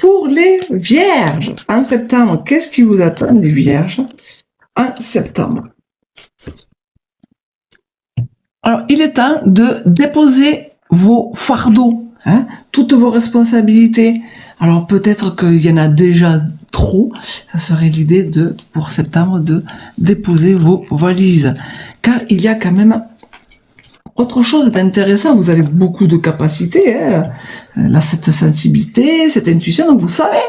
pour les vierges, en septembre, qu'est-ce qui vous attend, les vierges, en septembre? Alors, il est temps de déposer vos fardeaux, toutes vos responsabilités. Alors, peut-être qu'il y en a déjà trop. Ça serait l'idée pour septembre, de déposer vos valises. Car il y a quand même autre chose d'intéressant. Vous avez beaucoup de capacités, là, cette sensibilité, cette intuition. Donc, vous savez,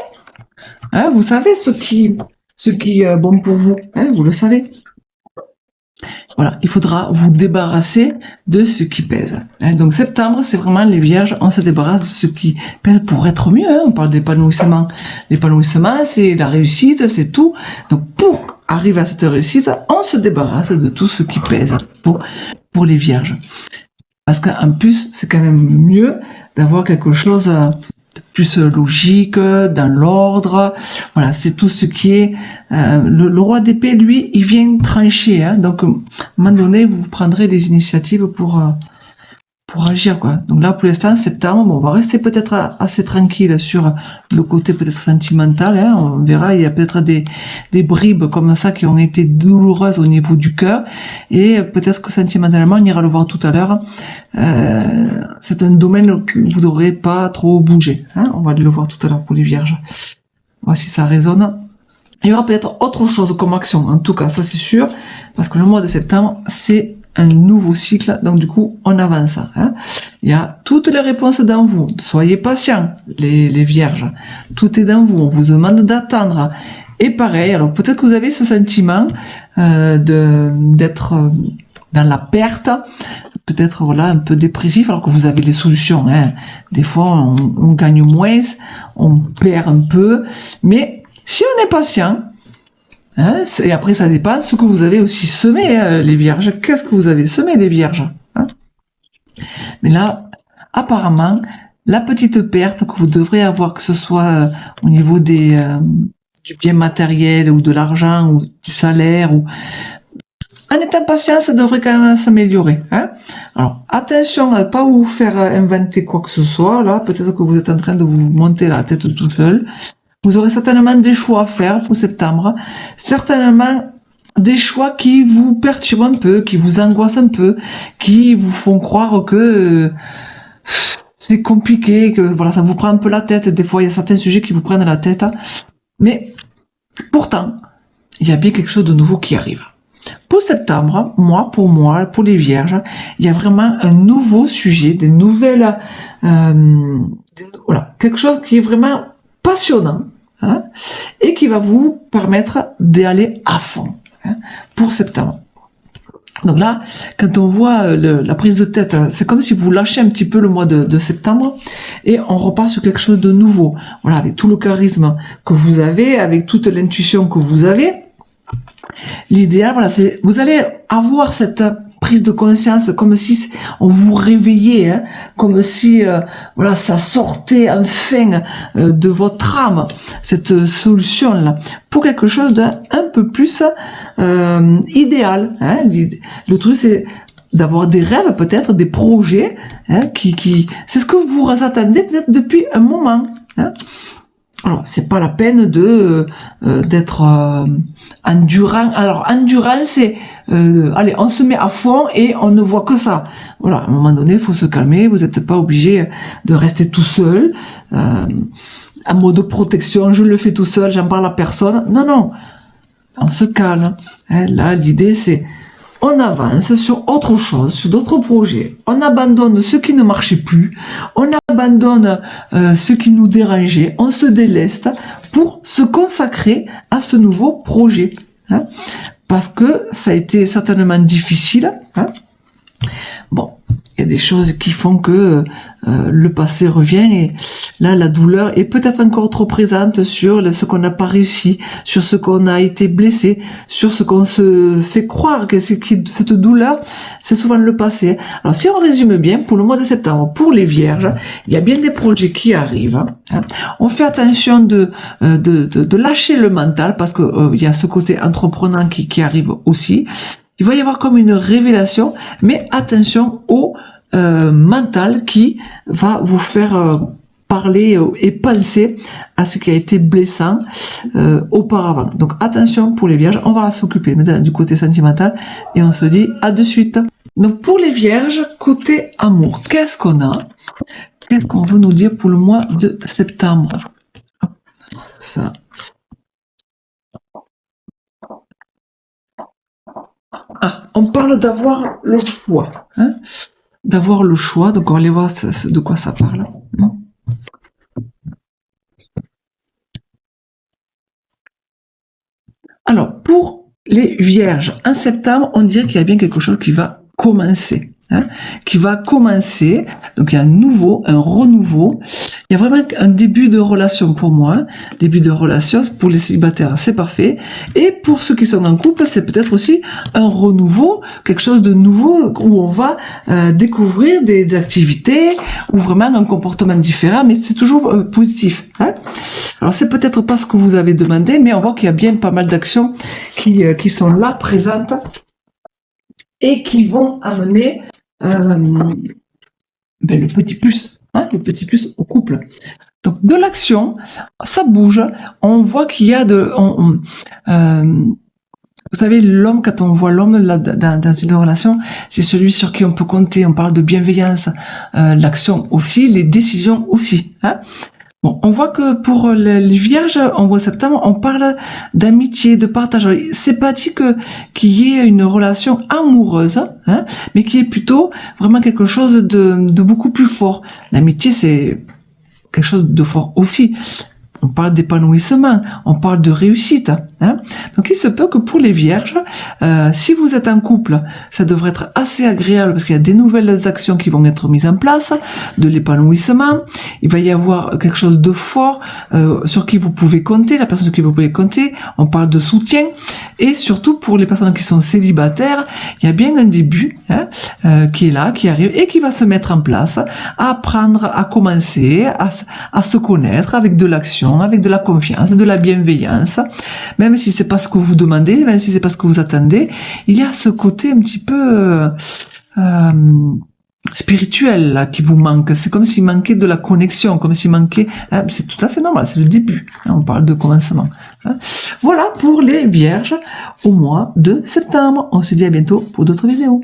vous savez ce qui est bon pour vous. Vous le savez. Voilà, il faudra vous débarrasser de ce qui pèse. Donc septembre, c'est vraiment les vierges, on se débarrasse de ce qui pèse pour être mieux. On parle d'épanouissement. L'épanouissement, c'est la réussite, c'est tout. Donc pour arriver à cette réussite, on se débarrasse de tout ce qui pèse pour les vierges. Parce qu'en plus, c'est quand même mieux d'avoir quelque chose de plus logique, dans l'ordre. Voilà, c'est tout ce qui est... le roi d'épée, lui, il vient trancher. Donc, à un moment donné, vous prendrez des initiatives pour agir, quoi. Donc là, pour l'instant, septembre, on va rester peut-être assez tranquille sur le côté peut-être sentimental. On verra, il y a peut-être des bribes comme ça qui ont été douloureuses au niveau du cœur. Et peut-être que sentimentalement, on ira le voir tout à l'heure. C'est un domaine que vous devrez pas trop bouger. On va aller le voir tout à l'heure pour les vierges. Voici si ça résonne. Il y aura peut-être autre chose comme action. En tout cas, ça c'est sûr. Parce que le mois de septembre, c'est un nouveau cycle, donc du coup on avance. Il y a toutes les réponses dans vous. Soyez patients, les vierges. Tout est dans vous. On vous demande d'attendre. Et pareil, alors peut-être que vous avez ce sentiment d'être dans la perte, peut-être voilà un peu dépressif, alors que vous avez les solutions. Des fois on gagne moins, on perd un peu, mais si on est patient. Et après, ça dépend ce que vous avez aussi semé, les vierges. Qu'est-ce que vous avez semé, les vierges? Mais là, apparemment, la petite perte que vous devrez avoir, que ce soit au niveau du bien matériel ou de l'argent ou du salaire, ou en étant patient, ça devrait quand même s'améliorer. Alors, attention à ne pas vous faire inventer quoi que ce soit. Là, peut-être que vous êtes en train de vous monter la tête tout seul. Vous aurez certainement des choix à faire pour septembre. Certainement des choix qui vous perturbent un peu, qui vous angoissent un peu, qui vous font croire que c'est compliqué, que voilà, ça vous prend un peu la tête. Des fois, il y a certains sujets qui vous prennent la tête. Mais pourtant, il y a bien quelque chose de nouveau qui arrive. Pour septembre, pour les vierges, il y a vraiment un nouveau sujet, des nouvelles... voilà, quelque chose qui est vraiment passionnant, et qui va vous permettre d'aller à fond pour septembre. Donc là, quand on voit la prise de tête, c'est comme si vous lâchez un petit peu le mois de septembre et on repart sur quelque chose de nouveau. Voilà, avec tout le charisme que vous avez, avec toute l'intuition que vous avez. L'idéal, voilà, c'est vous allez avoir cette prise de conscience comme si on vous réveillait, comme si voilà, ça sortait enfin de votre âme, cette solution là, pour quelque chose d'un peu plus idéal. Le truc, c'est d'avoir des rêves, peut-être des projets, qui c'est ce que vous attendez peut-être depuis un moment. Alors, c'est pas la peine d'être endurant. Alors, endurant, c'est allez, on se met à fond et on ne voit que ça. Voilà, à un moment donné, il faut se calmer. Vous n'êtes pas obligé de rester tout seul, en mode protection. Je le fais tout seul, j'en parle à personne. Non, on se calme. Là, l'idée, c'est on avance sur autre chose, sur d'autres projets. On abandonne ce qui ne marchait plus. On abandonne ce qui nous dérangeait. On se déleste pour se consacrer à ce nouveau projet. Parce que ça a été certainement difficile. Bon, il y a des choses qui font que le passé revient et là, la douleur est peut-être encore trop présente sur ce qu'on n'a pas réussi, sur ce qu'on a été blessé, sur ce qu'on se fait croire que cette douleur, c'est souvent le passé. Alors, si on résume bien, pour le mois de septembre, pour les vierges, il y a bien des projets qui arrivent. On fait attention de lâcher le mental parce que il y a ce côté entreprenant qui arrive aussi. Il va y avoir comme une révélation, mais attention au mental qui va vous faire parler et penser à ce qui a été blessant auparavant. Donc attention pour les vierges, on va s'occuper maintenant du côté sentimental et on se dit à de suite. Donc pour les vierges, côté amour, qu'est-ce qu'on a? Qu'est-ce qu'on veut nous dire pour le mois de septembre? Ça. Ah, on parle d'avoir le choix. Hein, d'avoir le choix, donc on va aller voir de quoi ça parle. Alors, pour les vierges, en septembre, on dirait qu'il y a bien quelque chose qui va commencer. Hein, qui va commencer, donc il y a un renouveau, il y a vraiment un début de relation pour moi, hein, début de relation pour les célibataires, c'est parfait, et pour ceux qui sont en couple, c'est peut-être aussi un renouveau, quelque chose de nouveau où on va découvrir des activités, ou vraiment un comportement différent, mais c'est toujours positif. Hein. Alors c'est peut-être pas ce que vous avez demandé, mais on voit qu'il y a bien pas mal d'actions qui sont là, présentes, et qui vont amener le petit plus, hein, le petit plus au couple. Donc de l'action, ça bouge. On voit qu'il y a vous savez, l'homme, quand on voit l'homme là, dans une relation, c'est celui sur qui on peut compter. On parle de bienveillance, l'action aussi, les décisions aussi. Hein. Bon, on voit que pour les vierges, en mois de septembre, on parle d'amitié, de partage. C'est pas dit qu'il y ait une relation amoureuse, hein, mais qu'il y ait plutôt vraiment quelque chose de beaucoup plus fort. L'amitié, c'est quelque chose de fort aussi. On parle d'épanouissement, on parle de réussite. Hein. Donc il se peut que pour les vierges, si vous êtes en couple, ça devrait être assez agréable parce qu'il y a des nouvelles actions qui vont être mises en place, de l'épanouissement. Il va y avoir quelque chose de fort sur qui vous pouvez compter, la personne sur qui vous pouvez compter. On parle de soutien. Et surtout pour les personnes qui sont célibataires, il y a bien un début qui est là, qui arrive et qui va se mettre en place, à apprendre, à commencer, à se connaître avec de l'action, avec de la confiance, de la bienveillance, même si c'est pas ce que vous demandez, même si c'est pas ce que vous attendez, il y a ce côté un petit peu spirituel là qui vous manque. C'est comme s'il manquait de la connexion, comme s'il manquait. Hein, c'est tout à fait normal, c'est le début. Hein, on parle de commencement. Hein. Voilà pour les vierges au mois de septembre. On se dit à bientôt pour d'autres vidéos.